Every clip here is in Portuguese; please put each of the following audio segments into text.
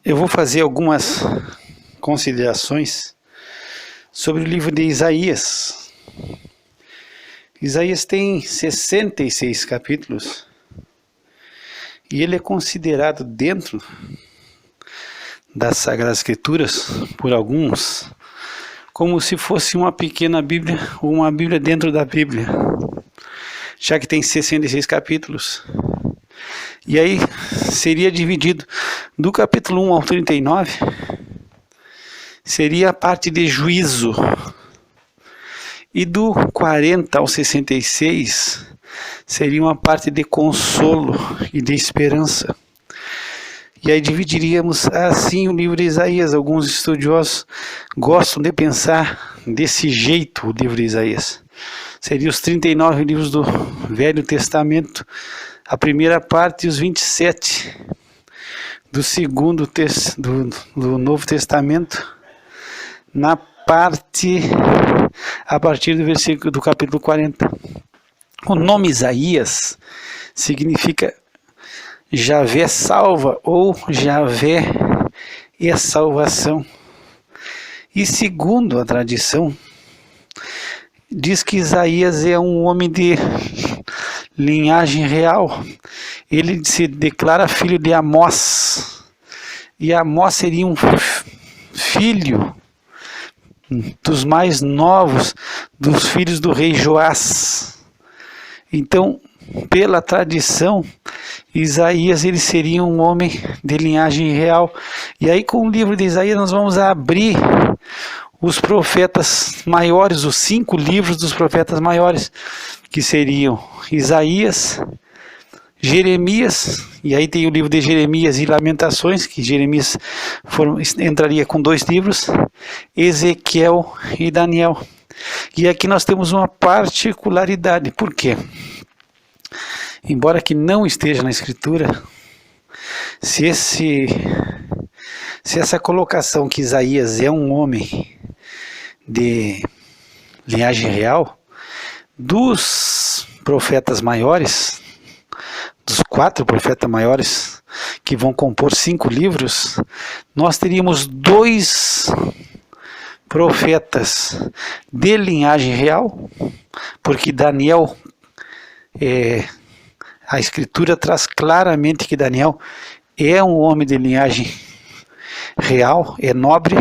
Eu vou fazer algumas considerações sobre o livro de Isaías. Isaías tem 66 capítulos e ele é considerado dentro das Sagradas Escrituras, por alguns, como se fosse uma pequena Bíblia ou uma Bíblia dentro da Bíblia, já que tem 66 capítulos. E aí seria dividido do capítulo 1 ao 39, seria a parte de juízo, e do 40 ao 66 seria uma parte de consolo e de esperança. E aí dividiríamos assim o livro de Isaías. Alguns estudiosos gostam de pensar desse jeito o livro de Isaías. Seriam os 39 livros do Velho Testamento, a primeira parte, e os 27 do segundo do Novo Testamento, na parte a partir do versículo do capítulo 40. O nome Isaías significa Javé salva, ou Javé é salvação. E segundo a tradição, diz que Isaías é um homem de linhagem real. Ele se declara filho de Amós, e Amós seria um filho dos mais novos dos filhos do rei Joás. Então, pela tradição, Isaías ele seria um homem de linhagem real. E aí, com o livro de Isaías, nós vamos abrir os profetas maiores, os 5 livros dos profetas maiores, que seriam Isaías, Jeremias, e aí tem o livro de Jeremias e Lamentações, que Jeremias entraria com 2 livros, Ezequiel e Daniel. E aqui nós temos uma particularidade. Por quê? Embora que não esteja na Escritura, se essa colocação que Isaías é um homem de linhagem real, dos profetas maiores, dos 4 profetas maiores que vão compor 5 livros, nós teríamos 2 profetas de linhagem real, porque Daniel, a Escritura traz claramente que Daniel é um homem de linhagem real, é nobre.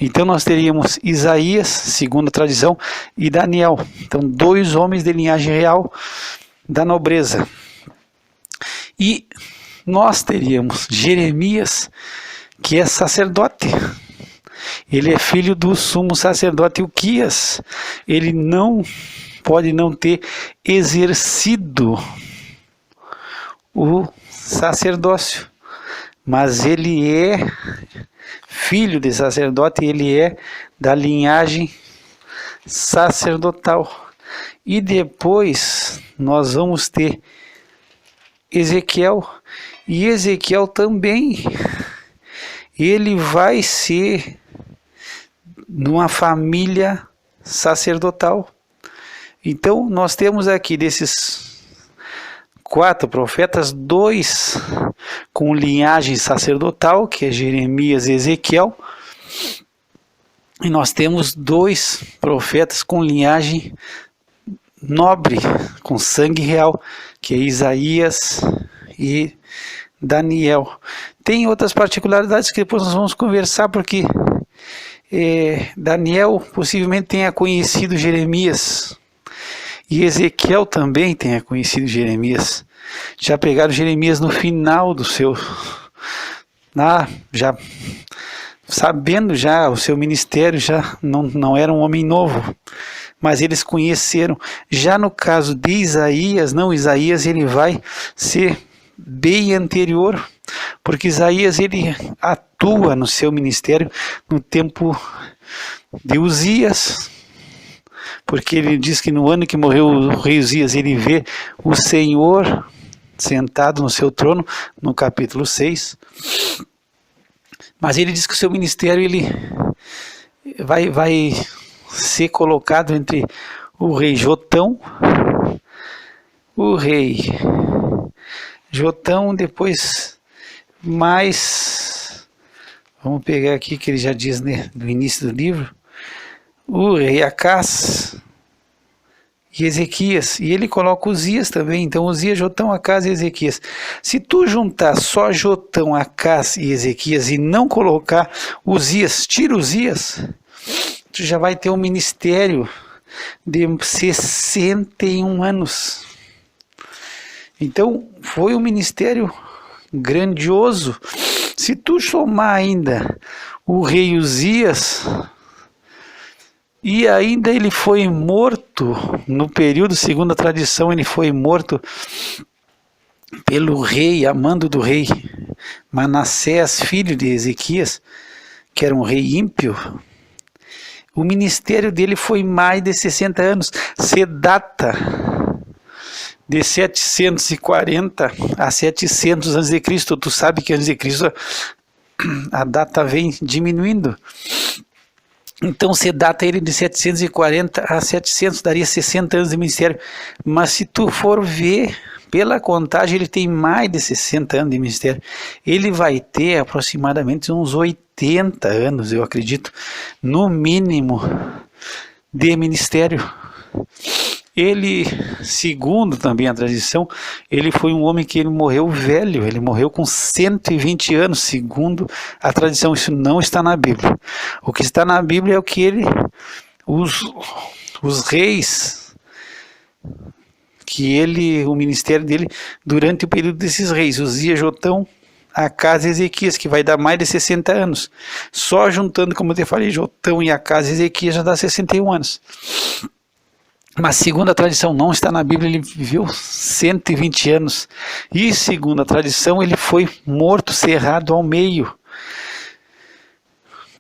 Então nós teríamos Isaías, segundo a tradição, e Daniel. Então 2 homens de linhagem real da nobreza. E nós teríamos Jeremias, que é sacerdote. Ele é filho do sumo sacerdote Uquias. Ele não pode não ter exercido o sacerdócio, mas ele é filho de sacerdote, ele é da linhagem sacerdotal. E depois nós vamos ter Ezequiel, e Ezequiel também, ele vai ser numa família sacerdotal. Então nós temos aqui desses 4 profetas, 2 com linhagem sacerdotal, que é Jeremias e Ezequiel, e nós temos 2 profetas com linhagem nobre, com sangue real, que é Isaías e Daniel. Tem outras particularidades que depois nós vamos conversar, porque Daniel possivelmente tenha conhecido Jeremias, e Ezequiel também tenha conhecido Jeremias. Já pegaram Jeremias no final do seu... já sabendo já o seu ministério, já não era um homem novo, mas eles conheceram. Já no caso de Isaías, Isaías ele vai ser bem anterior, porque Isaías ele atua no seu ministério no tempo de Uzias, porque ele diz que no ano que morreu o rei Uzias, ele vê o Senhor sentado no seu trono, no capítulo 6. Mas ele diz que o seu ministério ele vai ser colocado entre o rei Jotão, depois mais Vamos pegar aqui que ele já diz, né, no início do livro, o rei Acás e Ezequias, e ele coloca Uzias também, então Uzias, Jotão, Acás e Ezequias. Se tu juntar só Jotão, Acás e Ezequias e não colocar Uzias, tira Uzias, tu já vai ter um ministério de 61 anos. Então foi um ministério grandioso. Se tu somar ainda o rei Uzias, e ainda ele foi morto, no período, segundo a tradição, ele foi morto pelo rei, a mando do rei Manassés, filho de Ezequias, que era um rei ímpio. O ministério dele foi mais de 60 anos. Se data de 740 a 700 a.C. Tu sabe que a.C. a data vem diminuindo. Então se data ele de 740 a 700, daria 60 anos de ministério. Mas se tu for ver, pela contagem, ele tem mais de 60 anos de ministério. Ele vai ter aproximadamente uns 80 anos, eu acredito, no mínimo, de ministério. Ele, segundo também a tradição, ele foi um homem que ele morreu velho, ele morreu com 120 anos, segundo a tradição. Isso não está na Bíblia. O que está na Bíblia é o que os reis, o ministério dele durante o período desses reis, Uzias, Jotão, Acás e Ezequias, que vai dar mais de 60 anos. Só juntando, como eu te falei, Jotão e Acás e Ezequias já dá 61 anos. Mas segundo a tradição, não está na Bíblia, ele viveu 120 anos. E segundo a tradição, ele foi morto, cerrado ao meio.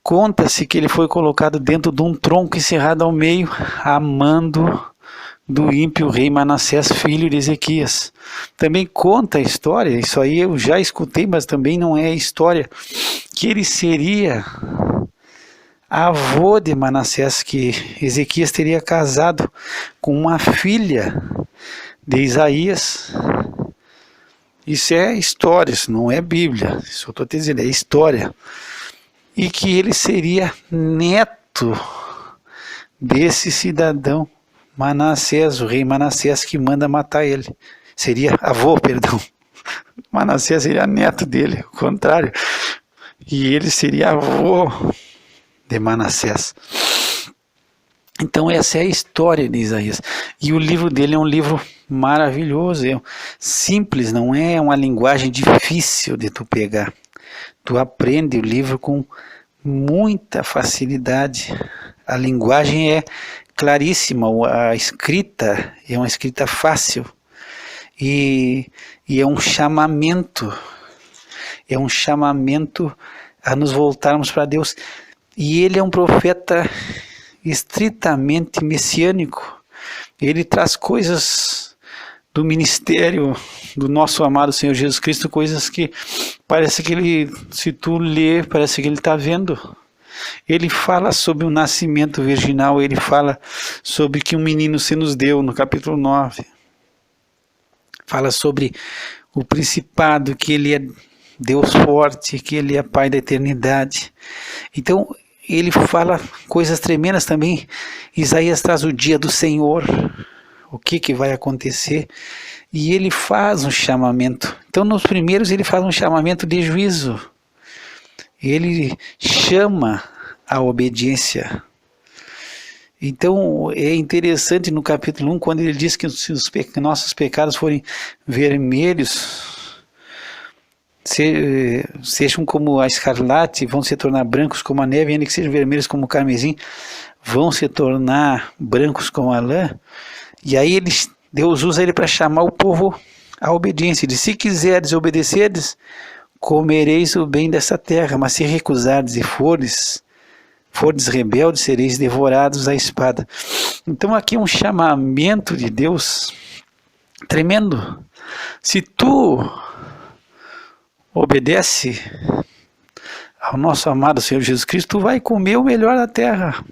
Conta-se que ele foi colocado dentro de um tronco e cerrado ao meio, a mando do ímpio rei Manassés, filho de Ezequias. Também conta a história, isso aí eu já escutei, mas também não é história, que ele seria avô de Manassés, que Ezequias teria casado com uma filha de Isaías. Isso é história, isso não é Bíblia, isso eu estou te dizendo, é história. E que ele seria neto desse cidadão Manassés, o rei Manassés, que manda matar ele. Seria avô, perdão. Manassés seria neto dele, o contrário. E ele seria avô de Manassés. Então essa é a história de Isaías. E o livro dele é um livro maravilhoso, é simples, não é uma linguagem difícil de tu pegar. Tu aprende o livro com muita facilidade. A linguagem é claríssima, a escrita é uma escrita fácil. E é um chamamento a nos voltarmos para Deus. E ele é um profeta estritamente messiânico. Ele traz coisas do ministério do nosso amado Senhor Jesus Cristo, coisas que parece que ele, se tu ler, parece que ele está vendo. Ele fala sobre o nascimento virginal, ele fala sobre que um menino se nos deu, no capítulo 9. Fala sobre o principado, que ele é Deus forte, que ele é Pai da eternidade. Então, ele fala coisas tremendas também. Isaías traz o dia do Senhor, o que vai acontecer, e ele faz um chamamento. Então, nos primeiros, ele faz um chamamento de juízo. Ele chama a obediência. Então, é interessante no capítulo 1, quando ele diz que se os nossos pecados forem vermelhos, sejam como a escarlate, vão se tornar brancos como a neve, e ainda que sejam vermelhos como o carmesim, vão se tornar brancos como a lã. E aí Deus usa ele para chamar o povo à obediência. Ele diz: se quiserdes obedecerdes, comereis o bem dessa terra, mas se recusardes e fordes rebeldes, sereis devorados à espada. Então aqui é um chamamento de Deus tremendo. Se tu obedece ao nosso amado Senhor Jesus Cristo, tu vai comer o melhor da terra.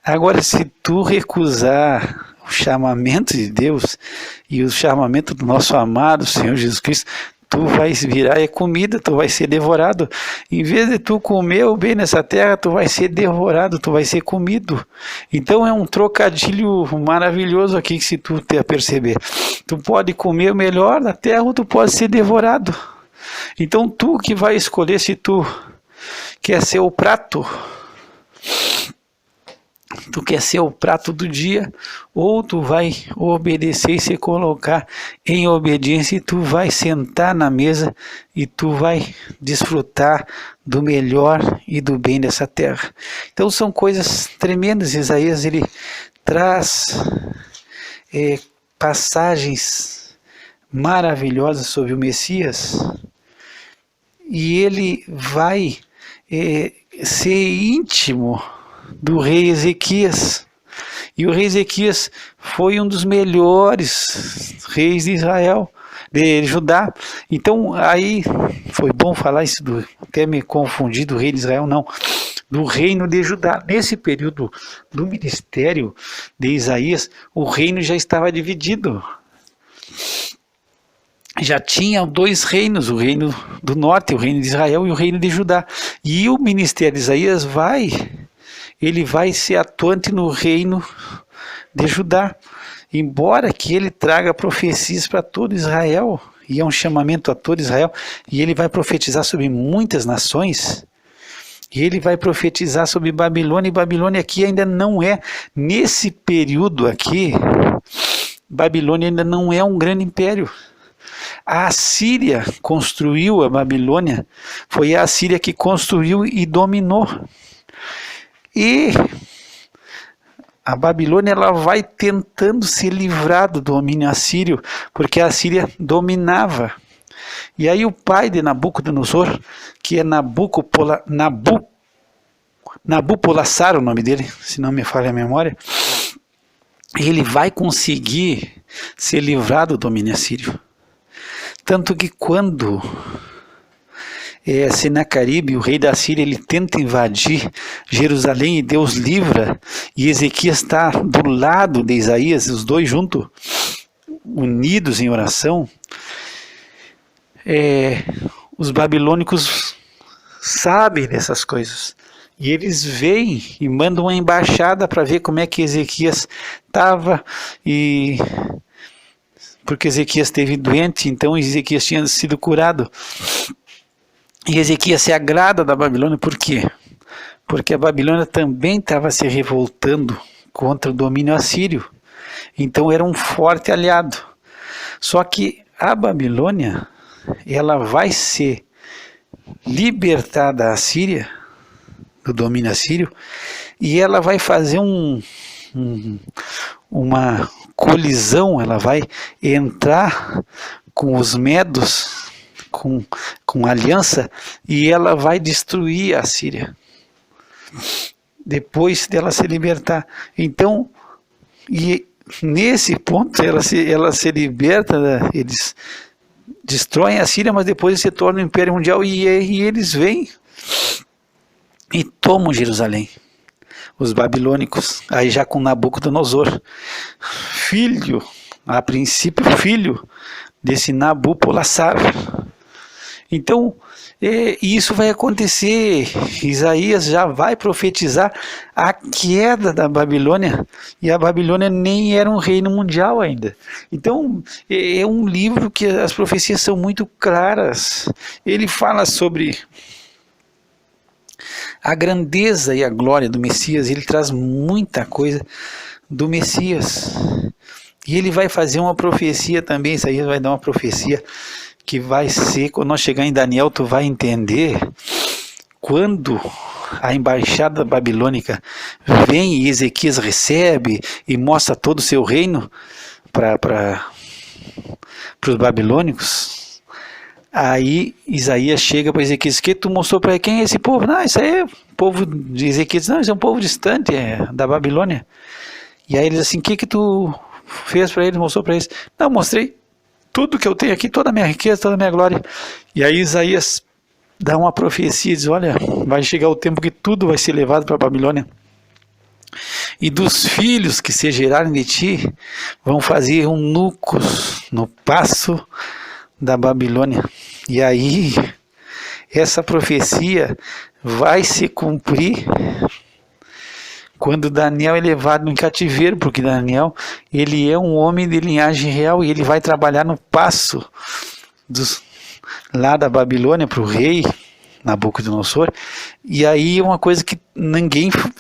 Agora, se tu recusar o chamamento de Deus e o chamamento do nosso amado Senhor Jesus Cristo, tu vais virar comida, tu vai ser devorado. Em vez de tu comer o bem nessa terra, tu vai ser devorado, tu vai ser comido. Então é um trocadilho maravilhoso aqui que se tu te perceber. Tu pode comer o melhor da terra ou tu pode ser devorado. Então tu que vai escolher se tu quer ser o prato. Tu quer ser o prato do dia, ou tu vai obedecer e se colocar em obediência, e tu vai sentar na mesa e tu vai desfrutar do melhor e do bem dessa terra. Então são coisas tremendas. Isaías ele traz passagens maravilhosas sobre o Messias, e ele vai ser íntimo do rei Ezequias. E o rei Ezequias foi um dos melhores reis de Israel, de Judá. Então aí foi bom falar isso, até me confundi do rei de Israel, não, do reino de Judá. Nesse período do ministério de Isaías, o reino já estava dividido. Já tinha dois reinos, o reino do norte, o reino de Israel, e o reino de Judá. E o ministério de Isaías ele vai ser atuante no reino de Judá, embora que ele traga profecias para todo Israel, e é um chamamento a todo Israel, e ele vai profetizar sobre muitas nações, e ele vai profetizar sobre Babilônia, e Babilônia aqui ainda não é, nesse período aqui, Babilônia ainda não é um grande império. A Assíria construiu a Babilônia, foi a Assíria que construiu e dominou. E a Babilônia ela vai tentando se livrar do domínio assírio, porque a Assíria dominava. E aí o pai de Nabucodonosor, que é Nabopolassar, o nome dele, se não me falha a memória, ele vai conseguir se livrar do domínio assírio. Tanto que quando Senaqueribe, o rei da Síria, ele tenta invadir Jerusalém e Deus livra, e Ezequias está do lado de Isaías, os dois juntos, unidos em oração. Os babilônicos sabem dessas coisas, e eles vêm e mandam uma embaixada para ver como é que Ezequias estava, porque Ezequias esteve doente, então Ezequias tinha sido curado. E Ezequias se agrada da Babilônia, por quê? Porque a Babilônia também estava se revoltando contra o domínio assírio. Então era um forte aliado. Só que a Babilônia, ela vai ser libertada da Assíria, do domínio assírio, e ela vai fazer uma colisão, ela vai entrar com os medos, com aliança, e ela vai destruir a Síria depois dela se libertar. Então, e nesse ponto ela se liberta, eles destroem a Síria, mas depois se torna um império mundial, e eles vêm e tomam Jerusalém, os babilônicos, aí já com Nabucodonosor, a princípio filho desse Nabopolassar. Então, isso vai acontecer. Isaías já vai profetizar a queda da Babilônia, e a Babilônia nem era um reino mundial ainda. Então, é um livro que as profecias são muito claras. Ele fala sobre a grandeza e a glória do Messias, ele traz muita coisa do Messias. E ele vai fazer uma profecia também, Isaías vai dar uma profecia que vai ser, quando nós chegar em Daniel, tu vai entender, quando a embaixada babilônica vem e Ezequias recebe e mostra todo o seu reino para os babilônicos. Aí Isaías chega para Ezequias: que tu mostrou para quem é esse povo? Não, isso aí é povo de Ezequias. Não, isso é um povo distante, da Babilônia. E aí ele diz assim: o que tu fez para eles, mostrou para eles? Não, mostrei tudo que eu tenho aqui, toda a minha riqueza, toda a minha glória. E aí Isaías dá uma profecia e diz: olha, vai chegar o tempo que tudo vai ser levado para a Babilônia, e dos filhos que se gerarem de ti vão fazer eunucos no passo da Babilônia. E aí, essa profecia vai se cumprir quando Daniel é levado em cativeiro, porque Daniel, ele é um homem de linhagem real e ele vai trabalhar no paço lá da Babilônia para o rei Nabucodonosor. E aí uma coisa que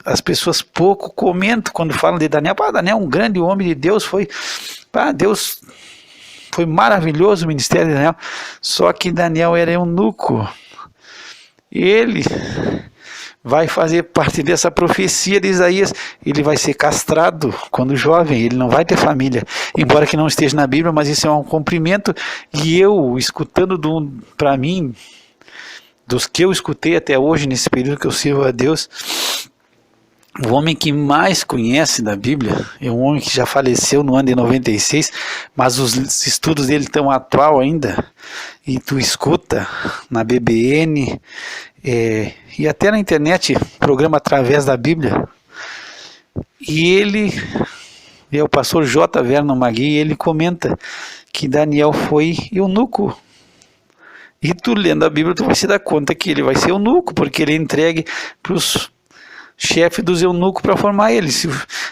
as pessoas pouco comentam quando falam de Daniel. Daniel é um grande homem de Deus, Deus foi maravilhoso o ministério de Daniel, só que Daniel era eunuco. Ele vai fazer parte dessa profecia de Isaías. Ele vai ser castrado quando jovem, ele não vai ter família, embora que não esteja na Bíblia, mas isso é um cumprimento. E eu, escutando para mim, dos que eu escutei até hoje, nesse período que eu sirvo a Deus, o homem que mais conhece da Bíblia é um homem que já faleceu no ano de 96, mas os estudos dele estão atual ainda, e tu escuta na BBN, e até na internet, programa Através da Bíblia, e ele é o pastor J. Vernon Magui, e ele comenta que Daniel foi eunuco. E tu lendo a Bíblia, tu vai se dar conta que ele vai ser eunuco, porque ele é entregue para os chefes dos eunucos para formar ele.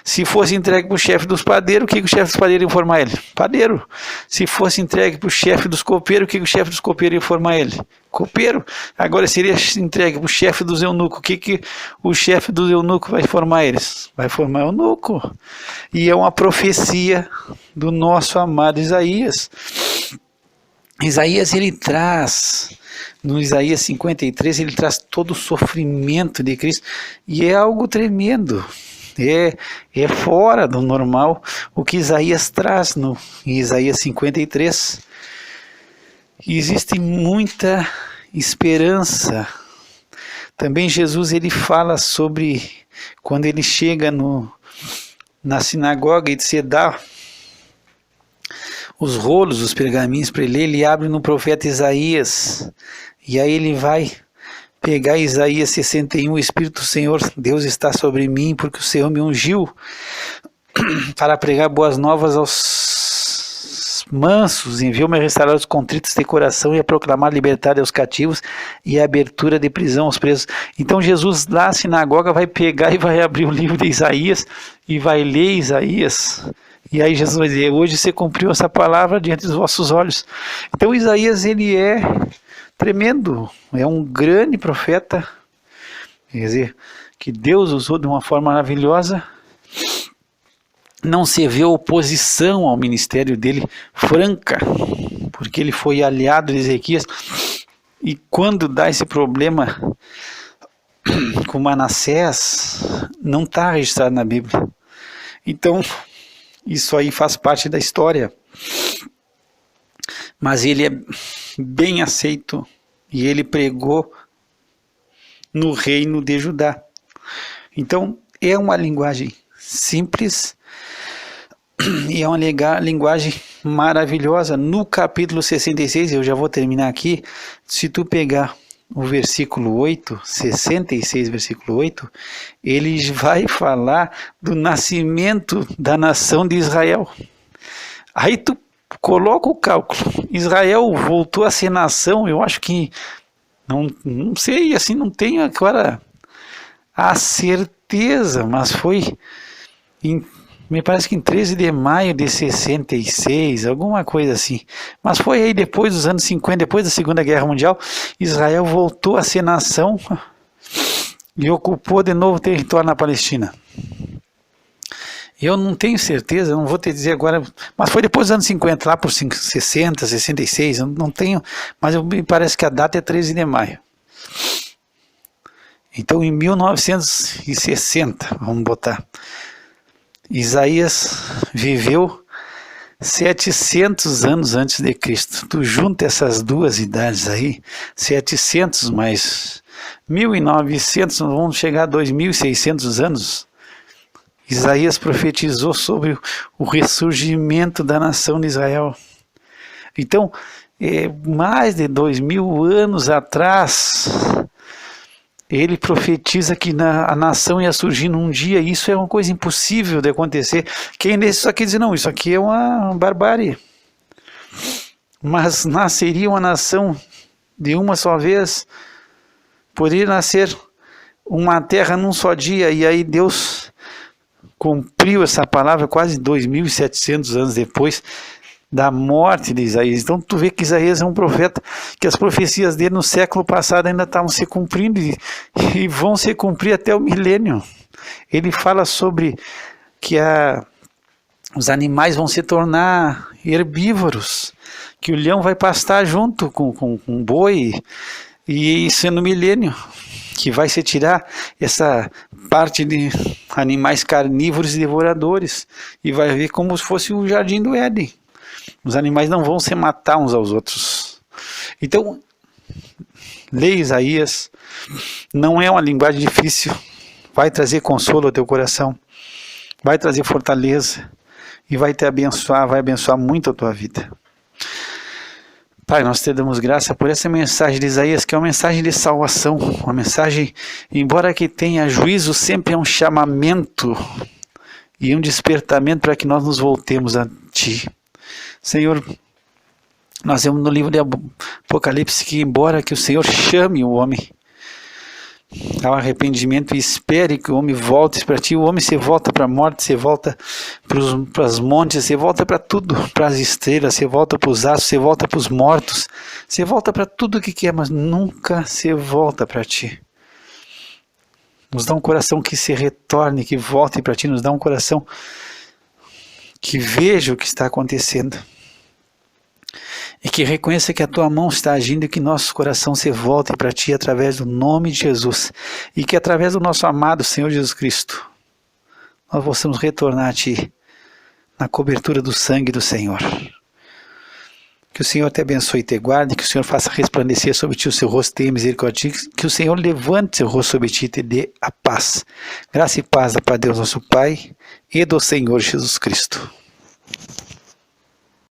Se fosse entregue para o chefe dos padeiros, o que o chefe dos padeiros ia formar ele? Padeiro. Se fosse entregue para o chefe dos copeiros, o que o chefe dos copeiros ia formar ele? Copeiro. Agora seria entregue para o chefe dos eunucos, o que o chefe dos eunucos vai formar eles? Vai formar eunuco. E é uma profecia do nosso amado Isaías. Isaías, ele traz, no Isaías 53, ele traz todo o sofrimento de Cristo, e é algo tremendo, é fora do normal o que Isaías traz em Isaías 53. E existe muita esperança. Também Jesus, ele fala sobre, quando ele chega na sinagoga e você dá os rolos, os pergaminhos para ele abre no profeta Isaías, e aí ele vai pegar Isaías 61, o Espírito do Senhor, Deus está sobre mim, porque o Senhor me ungiu para pregar boas novas aos mansos, enviou-me a restaurar os contritos de coração e a proclamar liberdade aos cativos e a abertura de prisão aos presos. Então Jesus lá na sinagoga vai pegar e vai abrir o livro de Isaías e vai ler Isaías. E aí Jesus vai dizer, hoje você cumpriu essa palavra diante dos vossos olhos. Então Isaías, ele é tremendo, é um grande profeta, quer dizer, que Deus usou de uma forma maravilhosa. Não se vê oposição ao ministério dele franca, porque ele foi aliado de Ezequias, e quando dá esse problema com Manassés, não está registrado na Bíblia. Então, isso aí faz parte da história, mas ele é bem aceito e ele pregou no reino de Judá. Então é uma linguagem simples e é uma linguagem maravilhosa. No capítulo 66, eu já vou terminar aqui, se tu pegar o versículo 8, 66, versículo 8, ele vai falar do nascimento da nação de Israel. Aí tu coloca o cálculo, Israel voltou a ser nação, eu acho que, não sei, assim, não tenho agora a certeza, mas foi, me parece que em 13 de maio de 66, alguma coisa assim. Mas foi aí depois dos anos 50, depois da Segunda Guerra Mundial, Israel voltou a ser nação e ocupou de novo território na Palestina. Eu não tenho certeza, não vou te dizer agora, mas foi depois dos anos 50, lá por 60, 66, eu não tenho, mas me parece que a data é 13 de maio. Então em 1960, vamos botar, Isaías viveu 700 anos antes de Cristo. Tu junta essas duas idades aí, 700 mais 1900, vamos chegar a 2600 anos. Isaías profetizou sobre o ressurgimento da nação de Israel. Então, mais de 2000 anos atrás, ele profetiza que a nação ia surgir num dia. Isso é uma coisa impossível de acontecer. Quem lê isso aqui diz, não, isso aqui é uma barbárie. mas nasceria uma nação de uma só vez, poderia nascer uma terra num só dia, e aí Deus cumpriu essa palavra quase 2.700 anos depois da morte de Isaías. Então tu vê que Isaías é um profeta, que as profecias dele no século passado ainda estavam se cumprindo e vão se cumprir até o milênio. Ele fala sobre que os animais vão se tornar herbívoros, que o leão vai pastar junto com o boi, e isso é no milênio, que vai se tirar essa parte de animais carnívoros e devoradores, e vai ver como se fosse o jardim do Éden. Os animais não vão se matar uns aos outros. Então, leia Isaías, não é uma linguagem difícil, vai trazer consolo ao teu coração, vai trazer fortaleza, e vai te abençoar, vai abençoar muito a tua vida. Pai, nós te damos graça por essa mensagem de Isaías, que é uma mensagem de salvação, uma mensagem, embora que tenha juízo, sempre é um chamamento e um despertamento para que nós nos voltemos a Ti. Senhor, nós vemos no livro de Apocalipse que, embora que o Senhor chame o homem ao arrependimento e espere que o homem volte para Ti, o homem se volta para a morte, se volta para os montes, se volta para tudo, para as estrelas, se volta para os astros, se volta para os mortos, se volta para tudo o que quer, mas nunca se volta para Ti. Nos dá um coração que se retorne, que volte para Ti, nos dá um coração que veja o que está acontecendo e que reconheça que a Tua mão está agindo e que nosso coração se volte para Ti através do nome de Jesus, e que através do nosso amado Senhor Jesus Cristo nós possamos retornar a Ti na cobertura do sangue do Senhor. Que o Senhor te abençoe e te guarde, que o Senhor faça resplandecer sobre Ti o seu rosto, tenha misericórdia, que o Senhor levante seu rosto sobre Ti e te dê a paz. Graça e paz da Pai Deus nosso Pai e do Senhor Jesus Cristo.